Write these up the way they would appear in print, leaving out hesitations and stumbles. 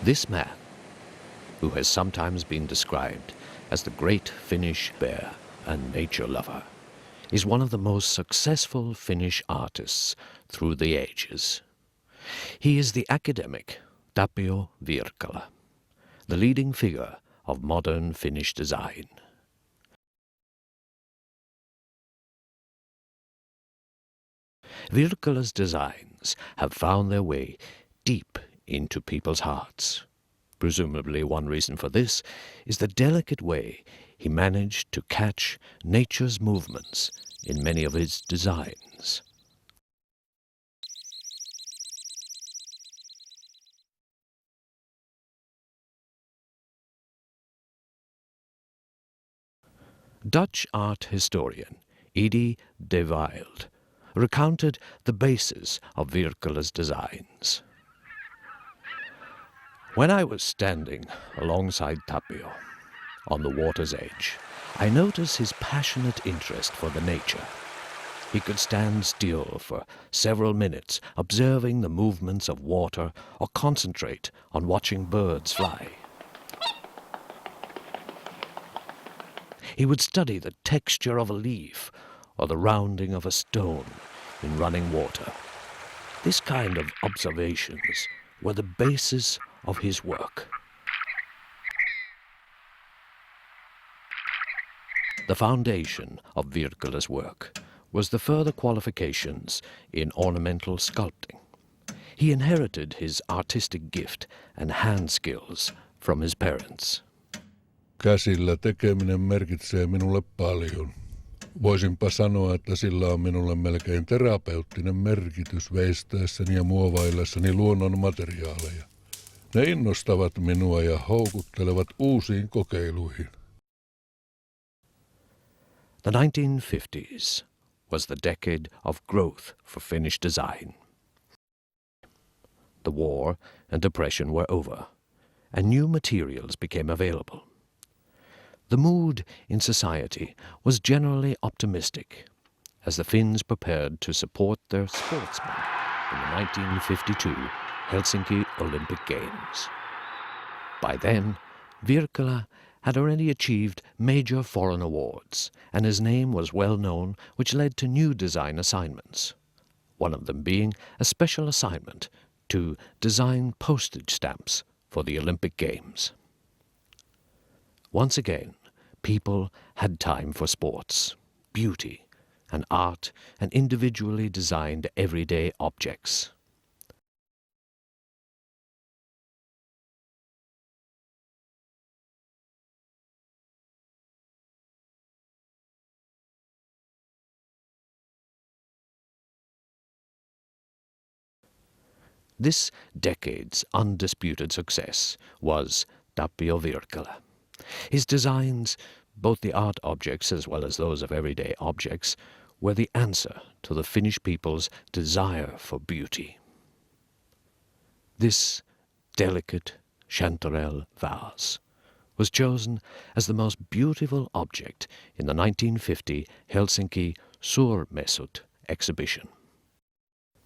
This man, who has sometimes been described as the great Finnish bear and nature lover, is one of the most successful Finnish artists through the ages. He is the academic Tapio Wirkkala, the leading figure of modern Finnish design. Wirkkala's designs have found their way deep into people's hearts. Presumably one reason for this is the delicate way he managed to catch nature's movements in many of his designs. Dutch art historian Edie de Wilde recounted the basis of Wirkkala's designs. When I was standing alongside Tapio on the water's edge, I noticed his passionate interest for the nature. He could stand still for several minutes observing the movements of water or concentrate on watching birds fly. He would study the texture of a leaf or the rounding of a stone in running water. This kind of observations were the basis of his work. The foundation of Wirkkala's work was the further qualifications in ornamental sculpting. He inherited his artistic gift and hand skills from his parents. Käsillä tekeminen merkitsee minulle paljon. Voisinpa sanoa, että sillä on minulle melkein terapeuttinen merkitys veistäessäni ja muovaillessani luonnon materiaaleja. Ne innostavat minua ja houkuttelevat uusiin kokeiluihin. The 1950s was the decade of growth for Finnish design. The war and depression were over, and new materials became available. The mood in society was generally optimistic as the Finns prepared to support their sportsmen in the 1952 Helsinki Olympic Games. By then, Wirkkala had already achieved major foreign awards, and his name was well known, which led to new design assignments, one of them being a special assignment to design postage stamps for the Olympic Games. Once again, people had time for sports, beauty, and art, and individually designed everyday objects. This decade's undisputed success was Tapio Wirkkala. His designs, both the art objects as well as those of everyday objects, were the answer to the Finnish people's desire for beauty. This delicate chanterelle vase was chosen as the most beautiful object in the 1950 Helsinki Suurmessut exhibition.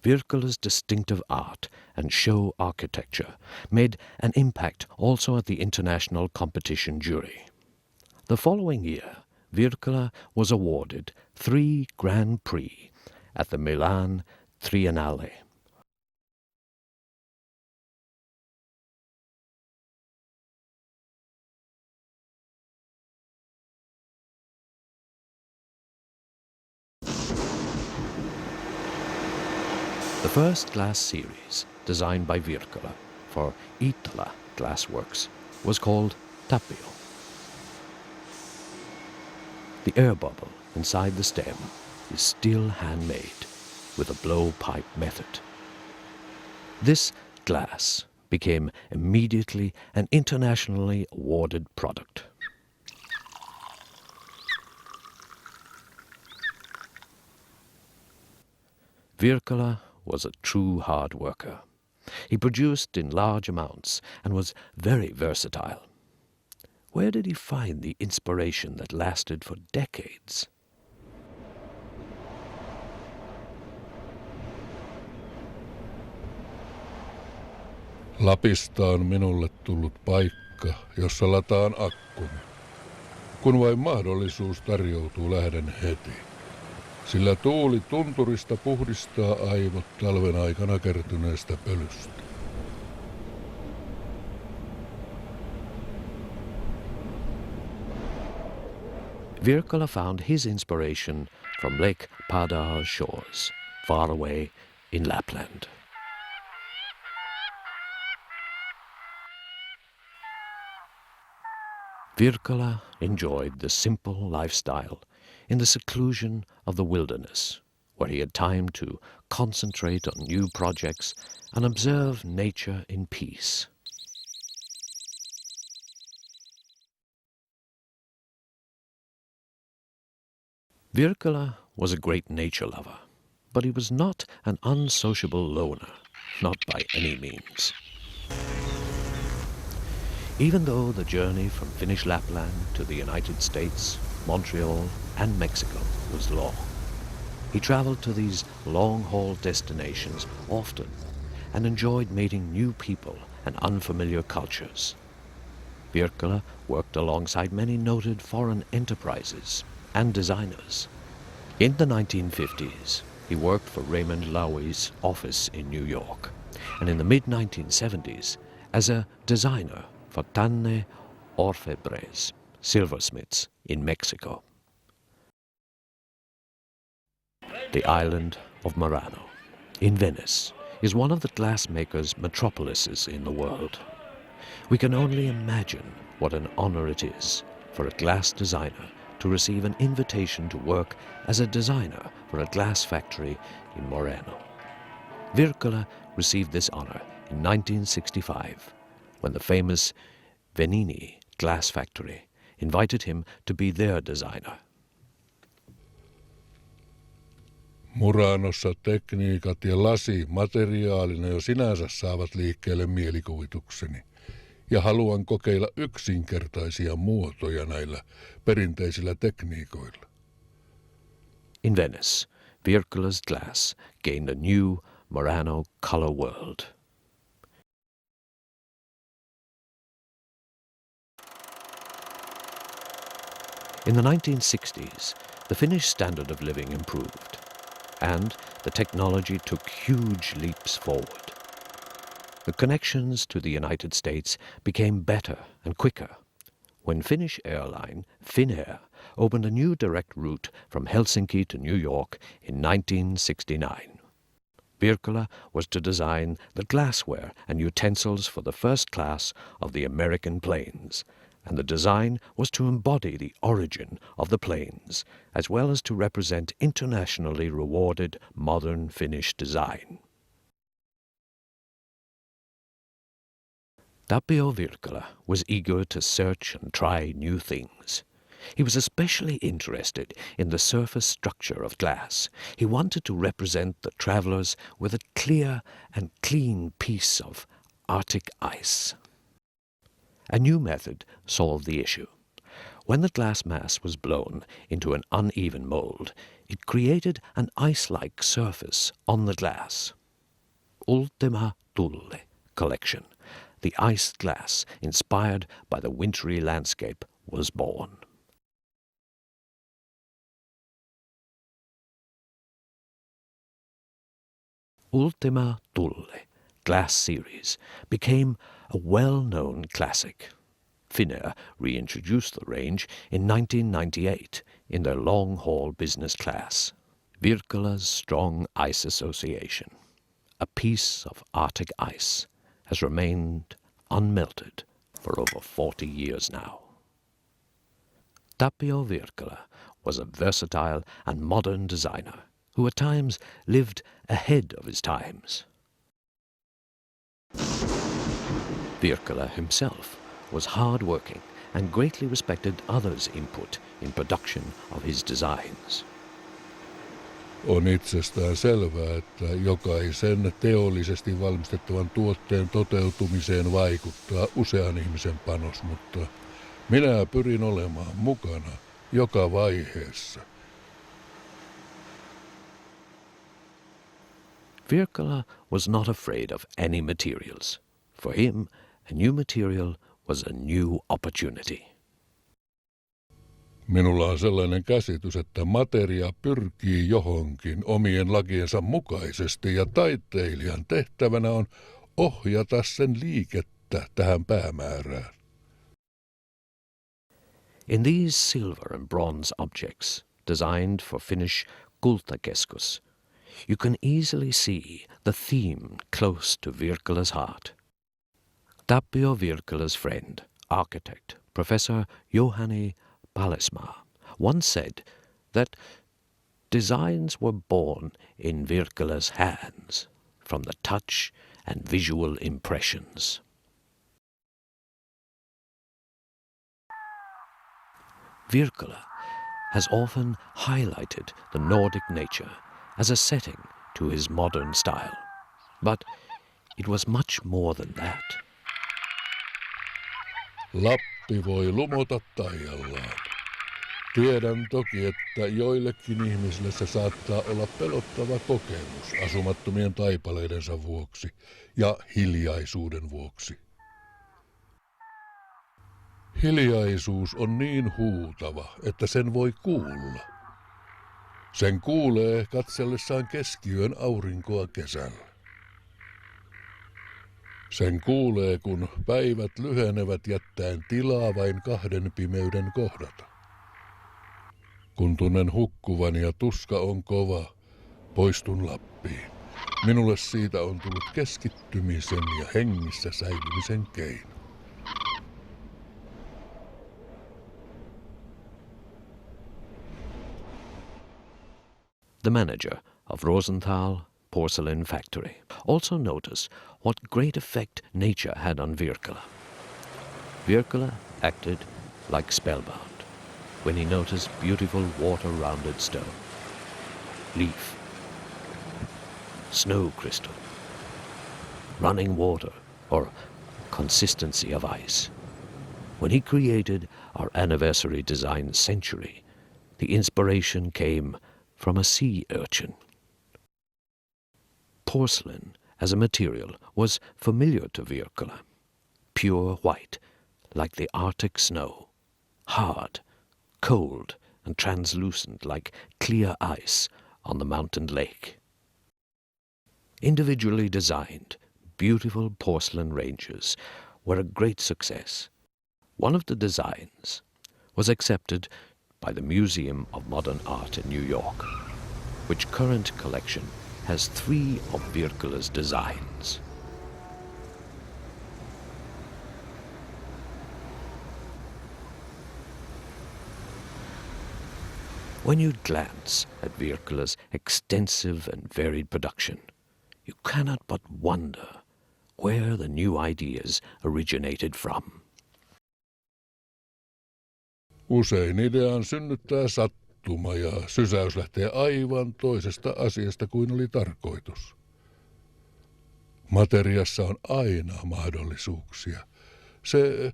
Wirkkala's distinctive art and show architecture made an impact also at the international competition jury. The following year, Wirkkala was awarded 3 Grand Prix at the Milan Triennale. The first glass series, designed by Wirkkala for Iittala Glassworks, was called Tapio. The air bubble inside the stem is still handmade with a blowpipe method. This glass became immediately an internationally awarded product. Wirkkala was a true hard worker. He produced in large amounts and was very versatile. Where did he find the inspiration that lasted for decades? Lapista on minulle tullut paikka, jossa lataan akkuni. Kun vain mahdollisuus tarjoutuu, lähden heti. Sillä tuuli tunturista puhdistaa aivot talven aikana kertyneestä pölystä. Wirkkala found his inspiration from Lake Pada's shores, far away in Lapland. Wirkkala enjoyed the simple lifestyle in the seclusion of the wilderness, where he had time to concentrate on new projects and observe nature in peace. Wirkkala was a great nature lover, but he was not an unsociable loner, not by any means. Even though the journey from Finnish Lapland to the United States, Montreal and Mexico was long, he traveled to these long-haul destinations often and enjoyed meeting new people and unfamiliar cultures. Wirkkala worked alongside many noted foreign enterprises and designers. In the 1950s, he worked for Raymond Loewy's office in New York, and in the mid-1970s as a designer for Tanne Orfebres, silversmiths in Mexico. The island of Murano, in Venice, is one of the glassmakers' metropolises in the world. We can only imagine what an honor it is for a glass designer to receive an invitation to work as a designer for a glass factory in Murano. Wirkkala received this honor in 1965, when the famous Venini glass factory invited him to be their designer. Muranossa tekniikat ja lasi materiaalina jo sinänsä saavat liikkeelle mielikuvitukseni. Ja haluan kokeilla yksinkertaisia muotoja näillä perinteisillä tekniikoilla. In Venice, Wirkkala's glass gained a new Murano color world. In the 1960s, the Finnish standard of living improved, and the technology took huge leaps forward. The connections to the United States became better and quicker when Finnish airline Finnair opened a new direct route from Helsinki to New York in 1969. Wirkkala was to design the glassware and utensils for the first class of the American planes, and the design was to embody the origin of the planes, as well as to represent internationally rewarded modern Finnish design. Tapio Wirkkala was eager to search and try new things. He was especially interested in the surface structure of glass. He wanted to represent the travelers with a clear and clean piece of Arctic ice. A new method solved the issue. When the glass mass was blown into an uneven mold, it created an ice-like surface on the glass. Ultima Thule collection, the iced glass inspired by the wintry landscape, was born. Ultima Thule glass series became a well-known classic. Finnair reintroduced the range in 1998 in their long-haul business class. Wirkkala's strong ice association, a piece of Arctic ice, has remained unmelted for over 40 years now. Tapio Wirkkala was a versatile and modern designer who at times lived ahead of his times. Wirkkala himself was hard-working and greatly respected others' input in production of his designs. On itsestään selvää, että jokaisen teollisesti valmistettavan tuotteen toteutumiseen vaikuttaa usean ihmisen panos, mutta minä pyrin olemaan mukana joka vaiheessa. Wirkkala was not afraid of any materials, For him, a new material was a new opportunity. Minulla on sellainen käsitys, että materia pyrkii johonkin omien lakiensa mukaisesti ja taiteilijan tehtävänä on ohjata sen liikettä tähän päämäärään. In these silver and bronze objects, designed for Finnish kultakeskus, you can easily see the theme close to Wirkkala's heart. Tapio Wirkkala's friend, architect, Professor Johanni Palesmaa, once said that designs were born in Wirkkala's hands from the touch and visual impressions. Wirkkala has often highlighted the Nordic nature as a setting to his modern style, but it was much more than that. Lappi voi lumota taiallaan. Tiedän toki, että joillekin ihmisille se saattaa olla pelottava kokemus asumattomien taipaleidensa vuoksi ja hiljaisuuden vuoksi. Hiljaisuus on niin huutava, että sen voi kuulla. Sen kuulee katsellessaan keskiyön aurinkoa kesällä. Sen kuulee, kun päivät lyhenevät jättäen tilaa vain kahden pimeyden kohdata. Kun tunnen hukkuvani ja tuska on kova, poistun Lappiin. Minulle siitä on tullut keskittymisen ja hengissä säilymisen keino. The manager of Rosenthal Porcelain Factory also noticed what great effect nature had on Wirkkala. Wirkkala acted like spellbound when he noticed beautiful water-rounded stone, leaf, snow crystal, running water, or consistency of ice. When he created our anniversary design century, the inspiration came from a sea urchin. Porcelain as a material was familiar to Wirkkala, pure white, like the Arctic snow, hard, cold, and translucent like clear ice on the mountain lake. Individually designed, beautiful porcelain ranges were a great success. One of the designs was accepted by the Museum of Modern Art in New York, which current collection has 3 of Wirkkala's designs. When you glance at Wirkkala's extensive and varied production, you cannot but wonder where the new ideas originated from. Usein idean synnyttää sattuma ja sysäys lähtee aivan toisesta asiasta kuin oli tarkoitus. Materiassa on aina mahdollisuuksia. Se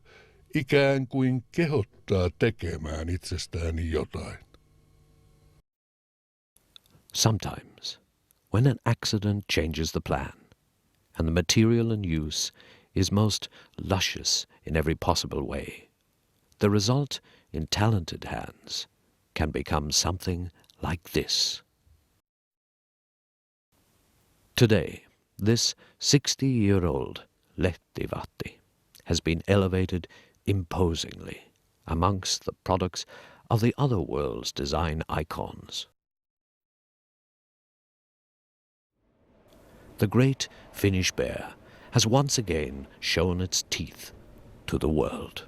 ikään kuin kehottaa tekemään itsestään jotain. Sometimes, when an accident changes the plan, and the material in use is most luscious in every possible way, the result in talented hands can become something like this. Today, this 60-year-old Lehtivahti has been elevated imposingly amongst the products of the other world's design icons. The great Finnish bear has once again shown its teeth to the world.